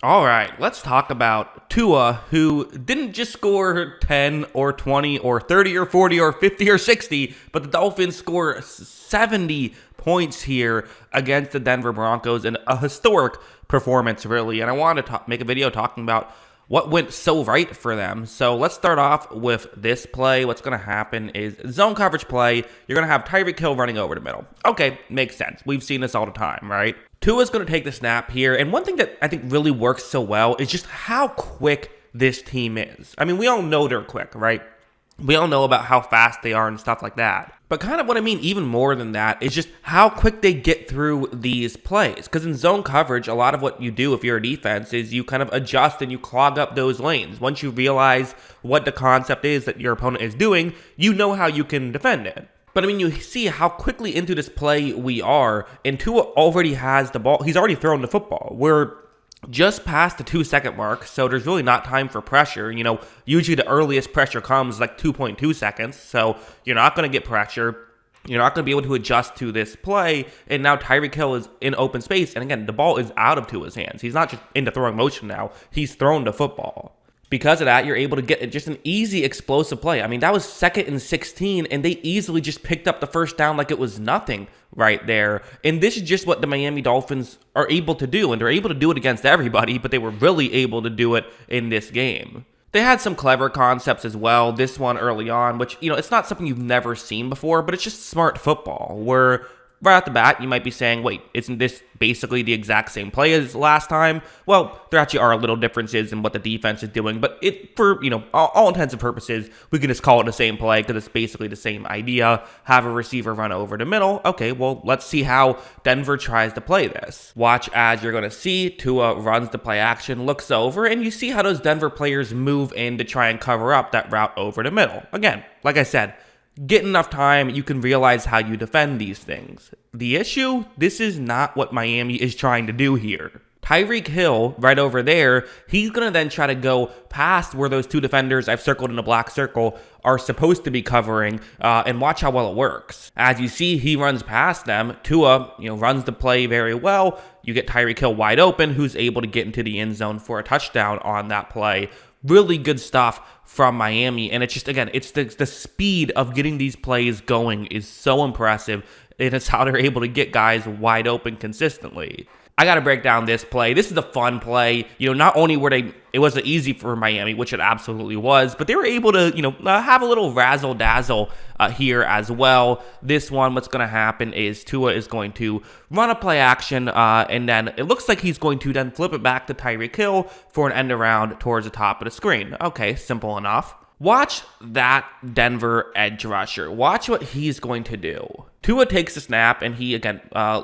All right, let's talk about Tua, who didn't just score 10 or 20 or 30 or 40 or 50 or 60, but the Dolphins score 70 points here against the Denver Broncos in a historic performance, really. And I wanted to make a video talking about what went so right for them. So let's start off with this play. What's going to happen is zone coverage play. You're going to have Tyreek Hill running over the middle. Okay, makes sense. We've seen this all the time, right? Tua's going to take the snap here. And one thing that I think really works so well is just how quick this team is. I mean, we all know they're quick, right? We all know about how fast they are and stuff like that. But kind of what I mean even more than that is just how quick they get through these plays. Because in zone coverage, a lot of what you do if you're a defense is you kind of adjust and you clog up those lanes. Once you realize what the concept is that your opponent is doing, you know how you can defend it. But I mean, you see how quickly into this play we are, and Tua already has the ball. He's already thrown the football. We're just past the 2-second mark, so there's really not time for pressure. You know, usually the earliest pressure comes like 2.2 seconds, so you're not going to get pressure. You're not going to be able to adjust to this play, and now Tyreek Hill is in open space, and again, the ball is out of Tua's hands. He's not just into throwing motion now. He's thrown the football. Because of that, you're able to get just an easy explosive play. I mean, that was 2nd and 16, and they easily just picked up the first down like it was nothing right there. And this is just what the Miami Dolphins are able to do, and they're able to do it against everybody, but they were really able to do it in this game. They had some clever concepts as well, this one early on, which, you know, it's not something you've never seen before, but it's just smart football, where right off the bat, you might be saying, wait, isn't this basically the exact same play as last time? Well, there actually are little differences in what the defense is doing, but for, you know, all intents and purposes, we can just call it the same play because it's basically the same idea. Have a receiver run over the middle. Okay, well, let's see how Denver tries to play this. Watch as you're going to see Tua runs the play action, looks over, and you see how those Denver players move in to try and cover up that route over the middle. Again, like I said, get enough time, you can realize how you defend these things. The issue, this is not what Miami is trying to do here. Tyreek Hill, right over there, he's going to then try to go past where those two defenders I've circled in a black circle are supposed to be covering, and watch how well it works. As you see, he runs past them. Tua, runs the play very well. You get Tyreek Hill wide open, who's able to get into the end zone for a touchdown on that play. Really good stuff from Miami, and it's just, again, it's the speed of getting these plays going is so impressive, and it's how they're able to get guys wide open consistently. I got to break down this play. This is a fun play. Not only it wasn't easy for Miami, which it absolutely was, but they were able to, have a little razzle-dazzle here as well. This one, what's going to happen is Tua is going to run a play action, and then it looks like he's going to then flip it back to Tyreek Hill for an end around towards the top of the screen. Okay, simple enough. Watch that Denver edge rusher. Watch what he's going to do. Tua takes the snap, and he, again,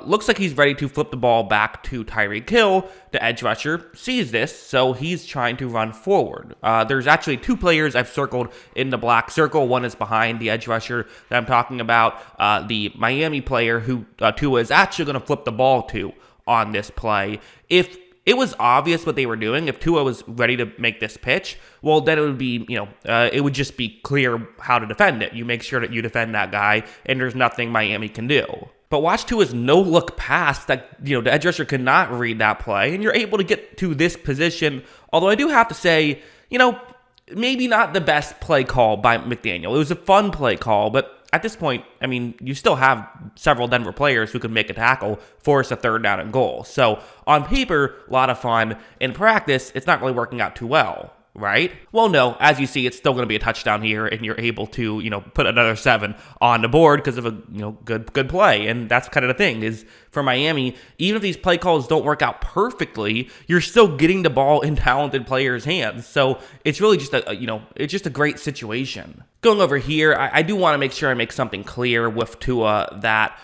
looks like he's ready to flip the ball back to Tyreek Hill. The edge rusher sees this, so he's trying to run forward. There's actually two players I've circled in the black circle. One is behind the edge rusher that I'm talking about. The Miami player who Tua is actually going to flip the ball to on this play. If it was obvious what they were doing, if Tua was ready to make this pitch, well, then it would be, it would just be clear how to defend it. You make sure that you defend that guy, and there's nothing Miami can do. But watch Tua's no-look pass that, the edge rusher could not read that play, and you're able to get to this position. Although I do have to say, maybe not the best play call by McDaniel. It was a fun play call, but at this point, I mean, you still have several Denver players who can make a tackle, force a third down and goal. So on paper, a lot of fun. In practice, it's not really working out too well, right? Well, no, as you see, it's still going to be a touchdown here, and you're able to, put another 7 on the board because of a, good play. And that's kind of the thing is for Miami, even if these play calls don't work out perfectly, you're still getting the ball in talented players' hands. So it's really just it's just a great situation. Going over here, I do want to make sure I make something clear with Tua that,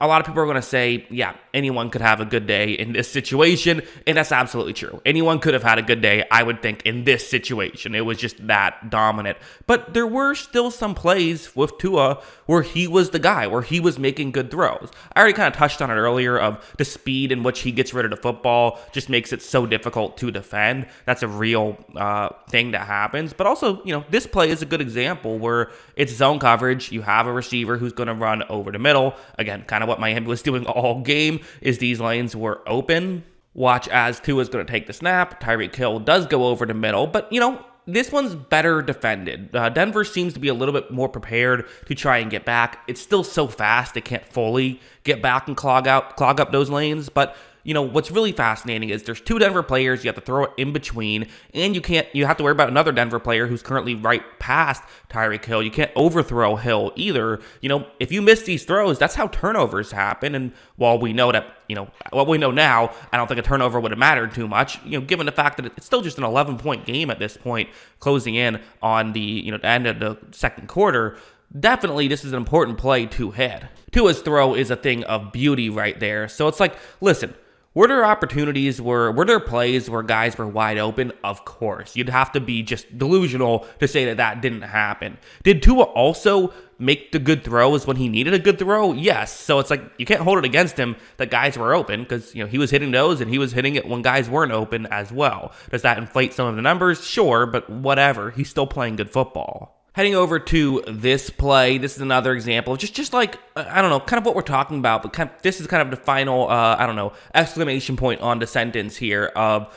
a lot of people are going to say, yeah, anyone could have a good day in this situation, and that's absolutely true. Anyone could have had a good day, I would think, in this situation. It was just that dominant. But there were still some plays with Tua where he was the guy, where he was making good throws. I already kind of touched on it earlier of the speed in which he gets rid of the football just makes it so difficult to defend. That's a real thing that happens. But also, this play is a good example where it's zone coverage. You have a receiver who's going to run over the middle. Again, kind of what Miami was doing all game is these lanes were open. Watch as Tua's going to take the snap. Tyreek Hill does go over the middle, but, this one's better defended. Denver seems to be a little bit more prepared to try and get back. It's still so fast, they can't fully get back and clog up those lanes, but what's really fascinating is there's two Denver players you have to throw it in between, and you have to worry about another Denver player who's currently right past Tyreek Hill. You can't overthrow Hill either. If you miss these throws, that's how turnovers happen. And while we know that, what we know now, I don't think a turnover would have mattered too much, given the fact that it's still just an 11-point game at this point, closing in on the, end of the second quarter. Definitely, this is an important play to hit. Tua's throw is a thing of beauty right there. So it's like, listen, were there opportunities, were there plays where guys were wide open? Of course. You'd have to be just delusional to say that that didn't happen. Did Tua also make the good throws when he needed a good throw? Yes. So it's like, you can't hold it against him that guys were open, because, he was hitting those and he was hitting it when guys weren't open as well. Does that inflate some of the numbers? Sure, but whatever. He's still playing good football. Heading over to this play, this is another example of just like, I don't know, kind of what we're talking about, but this is kind of the final, exclamation point on the sentence here of,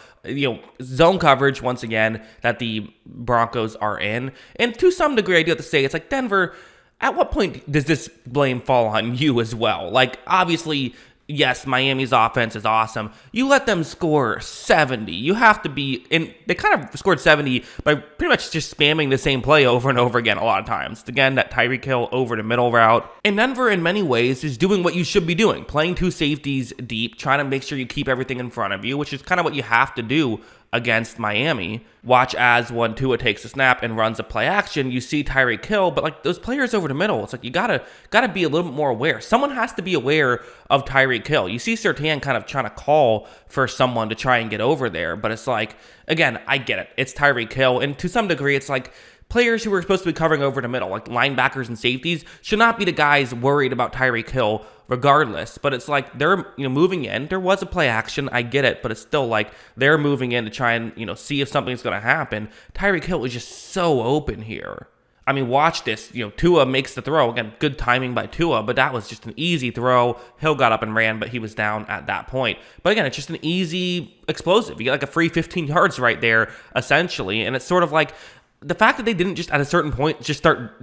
zone coverage, once again, that the Broncos are in. And to some degree, I do have to say, it's like, Denver, at what point does this blame fall on you as well? Like, obviously, yes, Miami's offense is awesome. You let them score 70. You have to be, and they kind of scored 70 by pretty much just spamming the same play over and over again a lot of times. Again, that Tyreek Hill over the middle route. And Denver, in many ways, is doing what you should be doing. Playing two safeties deep, trying to make sure you keep everything in front of you, which is kind of what you have to do against Miami. Watch as when Tua takes a snap and runs a play action, you see Tyreek Hill, but like those players over the middle, it's like you gotta be a little bit more aware. Someone has to be aware of Tyreek Hill. You see Surtain kind of trying to call for someone to try and get over there, but it's like, again, I get it. It's Tyreek Hill, and to some degree, it's like players who are supposed to be covering over the middle, like linebackers and safeties, should not be the guys worried about Tyreek Hill regardless. But it's like they're moving in. There was a play action, I get it, but it's still like they're moving in to try and see if something's going to happen. Tyreek Hill is just so open here. I mean, watch this. Tua makes the throw. Again, good timing by Tua, but that was just an easy throw. Hill got up and ran, but he was down at that point. But again, it's just an easy explosive. You get like a free 15 yards right there, essentially. And it's sort of like the fact that they didn't just at a certain point just start,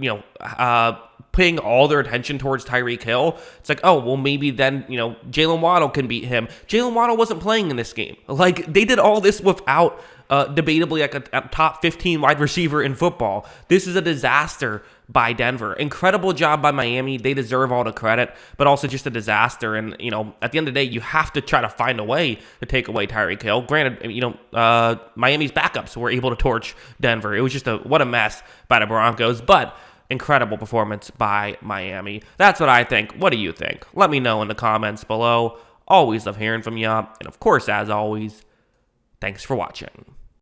paying all their attention towards Tyreek Hill. It's like, oh, well, maybe then, Jalen Waddle can beat him. Jalen Waddle wasn't playing in this game. Like, they did all this without debatably like a top 15 wide receiver in football. This is a disaster by Denver. Incredible job by Miami. They deserve all the credit, but also just a disaster. And, at the end of the day, you have to try to find a way to take away Tyreek Hill. Granted, Miami's backups were able to torch Denver. It was just what a mess by the Broncos, but incredible performance by Miami. That's what I think. What do you think? Let me know in the comments below. Always love hearing from you. And of course, as always, thanks for watching.